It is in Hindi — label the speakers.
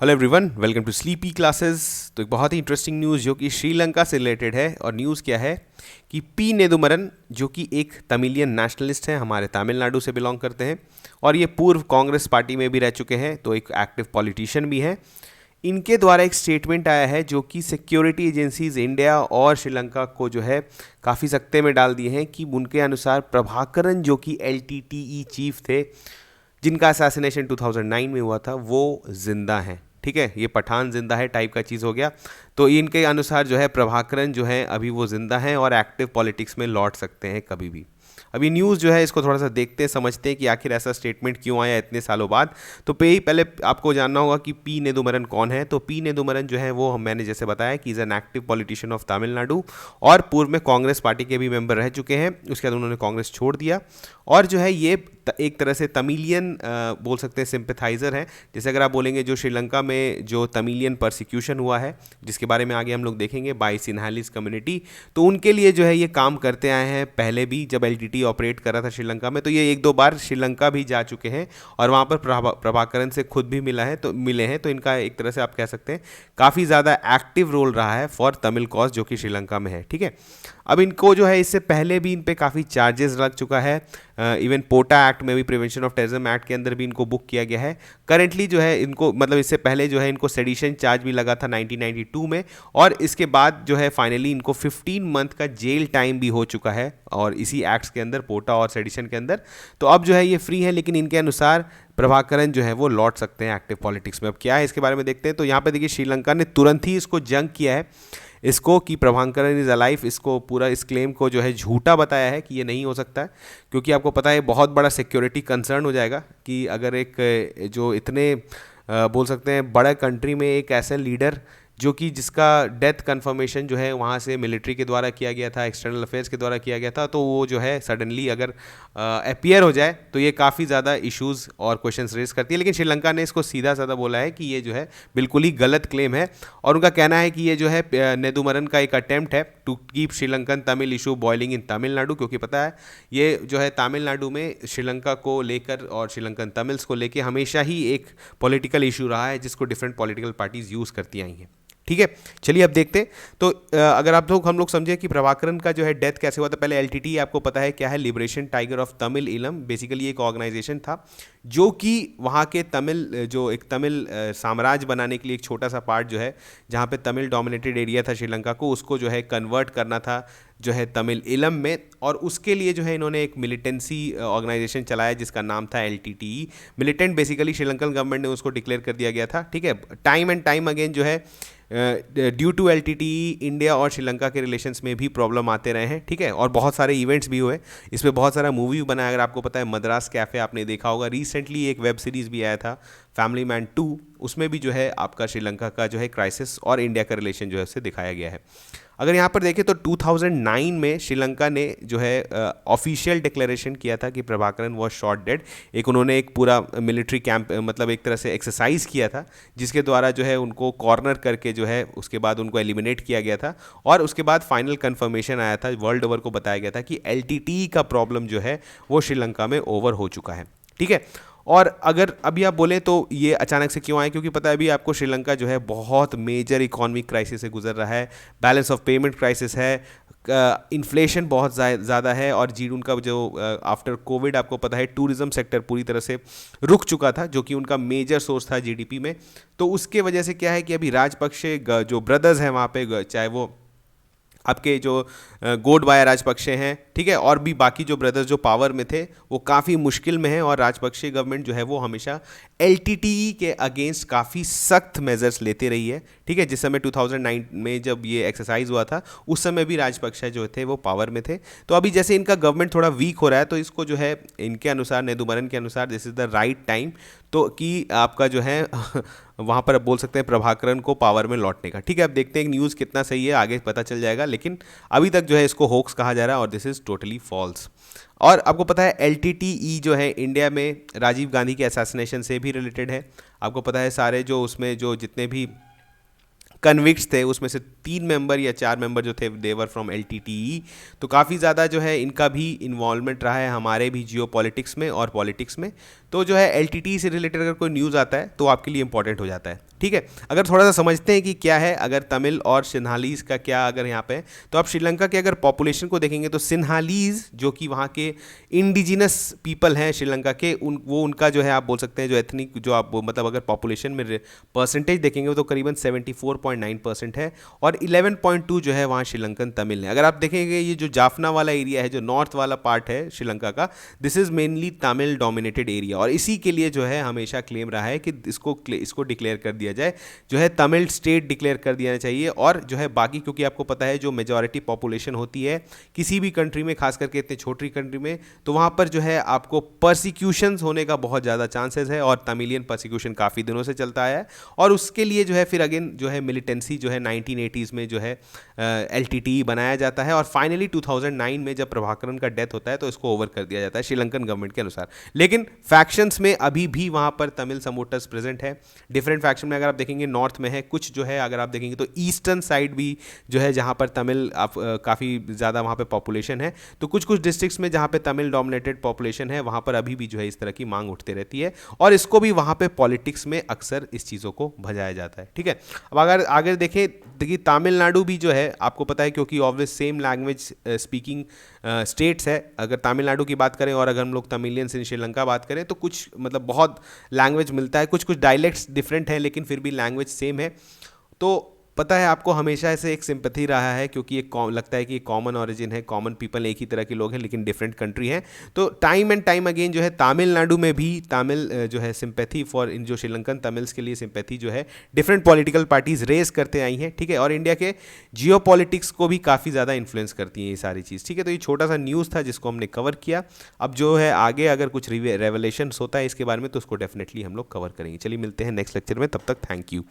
Speaker 1: Hello everyone, welcome to sleepy classes. तो एक बहुत ही इंटरेस्टिंग न्यूज़ जो कि श्रीलंका से रिलेटेड है। और न्यूज़ क्या है कि पी नेदुमरन जो कि एक तमिलियन नेशनलिस्ट हैं, हमारे तमिलनाडु से बिलोंग करते हैं और ये पूर्व कांग्रेस पार्टी में भी रह चुके हैं, तो एक एक्टिव पॉलिटिशियन भी हैं। इनके द्वारा एक स्टेटमेंट आया है जो कि सिक्योरिटी एजेंसीज इंडिया और श्रीलंका को जो है काफ़ी सख्ते में डाल दिए हैं कि उनके अनुसार प्रभाकरन जो कि एलटीटीई चीफ थे, जिनका असैसिनेशन 2009 में हुआ था, वो जिंदा हैं। ठीक है, ये पठान जिंदा है टाइप का चीज़ हो गया। तो इनके अनुसार जो है प्रभाकरन जो है अभी वो जिंदा हैं और एक्टिव पॉलिटिक्स में लौट सकते हैं कभी भी। अभी न्यूज़ जो है इसको थोड़ा सा देखते हैं, समझते हैं कि आखिर ऐसा स्टेटमेंट क्यों आया इतने सालों बाद। तो पहले आपको जानना होगा कि पी नेदुमरन कौन है। तो पी नेदुमरन जो है वो मैंने जैसे बताया कि is an active politician of Tamil Nadu और पूर्व में कांग्रेस पार्टी के भी मेंबर रह चुके हैं। उसके बाद उन्होंने कांग्रेस छोड़ दिया और जो है ये एक तरह से तमिलियन बोल सकते हैं सिंपथाइज़र हैं। जैसे अगर आप बोलेंगे जो श्रीलंका में जो तमिलियन परसिक्यूशन हुआ है, जिसके बारे में आगे हम लोग देखेंगे, बाय सिन्हालीज कम्युनिटी, तो उनके लिए जो है ये काम करते आए हैं। पहले भी जब एलटीटी ऑपरेट कर रहा था श्रीलंका में, तो ये एक दो बार श्रीलंका भी जा चुके हैं और वहाँ पर प्रभाकरन से खुद भी मिले हैं। तो इनका एक तरह से आप कह सकते हैं काफ़ी ज़्यादा एक्टिव रोल रहा है फॉर तमिल कॉज जो कि श्रीलंका में है। ठीक है, अब इनको जो है इससे पहले भी इन पे काफ़ी चार्जेस लग चुका है। इवन पोटा एक्ट में भी, प्रिवेंशन ऑफ टेररिज्म एक्ट के अंदर भी इनको बुक किया गया है। करेंटली जो है इनको, मतलब इससे पहले जो है इनको सेडिशन चार्ज भी लगा था 1992 में, और इसके बाद जो है फाइनली इनको 15 मंथ का जेल टाइम भी हो चुका है और इसी एक्ट्स के अंदर, पोटा और सेडिशन के अंदर। तो अब जो है ये फ्री है, लेकिन इनके अनुसार प्रभाकरन जो है वो लौट सकते हैं एक्टिव पॉलिटिक्स में। अब क्या है इसके बारे में देखते हैं। तो यहाँ पे देखिए श्रीलंका ने तुरंत ही इसको जंग किया है, इसको कि प्रभाकरन इज अलाइव, इसको पूरा इस क्लेम को जो है झूठा बताया है कि ये नहीं हो सकता है, क्योंकि आपको पता है बहुत बड़ा सिक्योरिटी कंसर्न हो जाएगा कि अगर एक जो इतने बोल सकते हैं बड़ा कंट्री में एक ऐसा लीडर जो कि जिसका डेथ कंफर्मेशन जो है वहाँ से मिलिट्री के द्वारा किया गया था, एक्सटर्नल अफेयर्स के द्वारा किया गया था, तो वो जो है सडनली अगर अपीयर हो जाए तो ये काफ़ी ज़्यादा इश्यूज़ और क्वेश्चंस रेज करती है। लेकिन श्रीलंका ने इसको सीधा साधा बोला है कि ये जो है बिल्कुल ही गलत क्लेम है और उनका कहना है कि ये जो है नेदुमरन का एक अटेम्प्ट है to keep Sri Lankan Tamil issue boiling in Tamil Nadu, क्योंकि पता है ये जो है तमिलनाडु में श्रीलंका को लेकर और श्रीलंकन तमिल्स को लेकर हमेशा ही एक पॉलिटिकल इशू रहा है जिसको डिफरेंट पॉलिटिकल पार्टीज यूज़ करती आई हैं। ठीक है, चलिए अब देखते हैं। तो अगर हम लोग समझे कि प्रभाकरन का जो है डेथ कैसे हुआ था। पहले एलटीटी आपको पता है क्या है, लिबरेशन टाइगर ऑफ तमिल इलम। बेसिकली एक ऑर्गेनाइजेशन था जो कि वहाँ के तमिल, जो एक तमिल साम्राज्य बनाने के लिए एक छोटा सा पार्ट जो है जहाँ पे तमिल डोमिनेटेड एरिया था श्रीलंका को, उसको जो है कन्वर्ट करना था जो है तमिल इलम में। और उसके लिए जो है इन्होंने एक मिलिटेंसी ऑर्गेनाइजेशन चलाया जिसका नाम था LTTE. Militant basically Sri Lankan government ने उसको डिक्लेयर कर दिया गया था। ठीक है, टाइम एंड टाइम अगेन जो है ड्यू टू एलटीटीई इंडिया और श्रीलंका के रिलेशंस में भी प्रॉब्लम आते रहे हैं। ठीक है, और बहुत सारे इवेंट्स भी हुए, इस पर बहुत सारा मूवी भी बना है। अगर आपको पता है मद्रास कैफ़े आपने देखा होगा, रिसेंटली एक वेब सीरीज़ भी आया था फैमिली मैन 2, उसमें भी जो है आपका श्रीलंका का जो है क्राइसिस और इंडिया का रिलेशन जो है उससे दिखाया गया है। अगर यहाँ पर देखें तो 2009 में श्रीलंका ने जो है ऑफिशियल डिक्लेरेशन किया था कि प्रभाकरन वॉज शॉट डेड। एक उन्होंने एक पूरा मिलिट्री कैंप, मतलब एक तरह से एक्सरसाइज किया था जिसके द्वारा जो है उनको कॉर्नर करके जो है उसके बाद उनको एलिमिनेट किया गया था। और उसके बाद फाइनल कंफर्मेशन आया था, वर्ल्ड ओवर को बताया गया था कि एलटीटी का प्रॉब्लम जो है वो श्रीलंका में ओवर हो चुका है। ठीक है, और अगर अभी आप बोलें तो ये अचानक से क्यों आए, क्योंकि पता है अभी आपको श्रीलंका जो है बहुत मेजर इकोनॉमिक क्राइसिस से गुजर रहा है, बैलेंस ऑफ पेमेंट क्राइसिस है, इन्फ्लेशन बहुत ज़्यादा है, और जी उनका जो आफ्टर कोविड आपको पता है टूरिज्म सेक्टर पूरी तरह से रुक चुका था जो कि उनका मेजर सोर्स था जीडीपी में। तो उसके वजह से क्या है कि अभी राजपक्षे जो ब्रदर्स हैं वहाँ पे, चाहे वो आपके जो गोडबाया राजपक्षे हैं, ठीक है, और भी बाकी जो ब्रदर्स जो पावर में थे वो काफ़ी मुश्किल में हैं, और राजपक्षे गवर्नमेंट जो है वो हमेशा एलटीटीई के अगेंस्ट काफ़ी सख्त मेजर्स लेते रही है। ठीक है, जिस समय 2009 में जब ये एक्सरसाइज हुआ था उस समय भी राजपक्षे जो थे वो पावर में थे। तो अभी जैसे इनका गवर्नमेंट थोड़ा वीक हो रहा है, तो इसको जो है इनके अनुसार, नेदुमरन के अनुसार, this is the right time तो कि आपका जो है वहाँ पर बोल सकते हैं प्रभाकरन को पावर में लौटने का। ठीक है, अब देखते हैं न्यूज़ कितना सही है, आगे पता चल जाएगा, लेकिन अभी तक जो है इसको होक्स कहा जा रहा है और दिस इज़ टोटली फॉल्स। और आपको पता है एलटीटीई जो है इंडिया में राजीव गांधी के असैसिनेशन से भी रिलेटेड है। आपको पता है सारे जो उसमें जो जितने भी कन्विक्ट्स थे, उसमें से 3 मेंबर या 4 मेंबर जो थे देवर फ्रॉम एलटीटीई। तो काफ़ी ज़्यादा जो है इनका भी इन्वॉल्वमेंट रहा है हमारे भी जियो पॉलिटिक्स में और पॉलिटिक्स में। तो जो है एलटीटीई से रिलेटेड अगर कोई न्यूज़ आता है तो आपके लिए इंपॉर्टेंट हो जाता है। ठीक है, अगर थोड़ा सा समझते हैं कि क्या है, अगर तमिल और सिन्हालीज का क्या अगर यहाँ पे, तो आप श्रीलंका के अगर पॉपुलेशन को देखेंगे तो सिन्हालीज जो कि वहाँ के इंडिजिनस पीपल हैं श्रीलंका के, वो उनका जो है आप बोल सकते हैं जो एथनिक जो आप मतलब अगर पॉपुलेशन में परसेंटेज देखेंगे तो करीबन 74.9% है, और 11.2 जो है वहाँ श्रीलंकन तमिल है। अगर आप देखेंगे ये जो जाफना वाला एरिया है, जो नॉर्थ वाला पार्ट है श्रीलंका का, this is mainly Tamil dominated area, और इसी के लिए जो है हमेशा क्लेम रहा है कि इसको डिक्लेयर कर दिया जाए, जो है तमिल स्टेट डिक्लेयर कर दिया चाहिए। और जो है बाकी, क्योंकि आपको पता है जो मेजॉरिटी पॉपुलेशन होती है किसी भी कंट्री में, खास करके इतने छोटी कंट्री में, तो वहाँ पर जो है आपको परसिक्यूशंस होने का बहुत ज़्यादा चांसेस है, और तमिलियन परसिक्यूशन काफ़ी दिनों से चलता है। और उसके लिए जो है फिर अगेन जो है मिलिटेंसी जो है 1980s में जो है एलटीटीई बनाया जाता है, और फाइनली 2009 में जब प्रभाकरन का डेथ होता है तो इसको ओवर कर दिया जाता है श्रीलंकन गवर्नमेंट के अनुसार। लेकिन फैक्शंस में अभी भी वहाँ पर तमिल सपोर्टर्स प्रेजेंट है। डिफरेंट फैक्शन में अगर आप देखेंगे नॉर्थ में है कुछ, जो है अगर आप देखेंगे तो ईस्टर्न साइड भी जो है जहाँ पर तमिल काफ़ी ज़्यादा वहाँ पे पॉपुलेशन है, तो कुछ कुछ डिस्ट्रिक्ट्स में जहाँ पे तमिल डोमिनेटेड पॉपुलेशन है वहाँ पर अभी भी जो है इस तरह की मांग उठती रहती है, और इसको भी वहाँ पे पॉलिटिक्स में अक्सर इस चीज़ों को भजाया जाता है। ठीक है, अब अगर आगे देखें, देखिए तमिलनाडु भी जो है आपको पता है, क्योंकि obvious same language speaking states है। अगर तमिलनाडु की बात करें और अगर हम लोग तमिलियंस इन श्रीलंका बात करें तो कुछ मतलब बहुत लैंग्वेज मिलता है, कुछ कुछ डायलेक्ट्स डिफरेंट हैं लेकिन फिर भी लैंग्वेज सेम है। तो पता है आपको हमेशा ऐसे एक सिंपैथी रहा है, क्योंकि एक लगता है कि कॉमन ओरिजिन है, कॉमन पीपल एक ही तरह के लोग हैं लेकिन डिफरेंट कंट्री हैं। तो टाइम एंड टाइम अगेन जो है तमिलनाडु में भी तमिल जो है सिंपैथी फॉर इन जो श्रीलंकन तमिल्स के लिए सिंपैथी जो है डिफरेंट पॉलिटिकल पार्टीज रेस करते आई हैं। ठीक है, और इंडिया के जियो पॉलिटिक्स को भी काफ़ी ज़्यादा इन्फ्लुएंस करती हैं ये सारी चीज़। ठीक है, तो ये छोटा सा न्यूज़ था जिसको हमने कवर किया। अब जो है आगे अगर कुछ रेवलेशंस होता है इसके बारे में तो उसको डेफिनेटली हम लोग कवर करेंगे। चलिए मिलते हैं नेक्स्ट लेक्चर में, तब तक थैंक यू।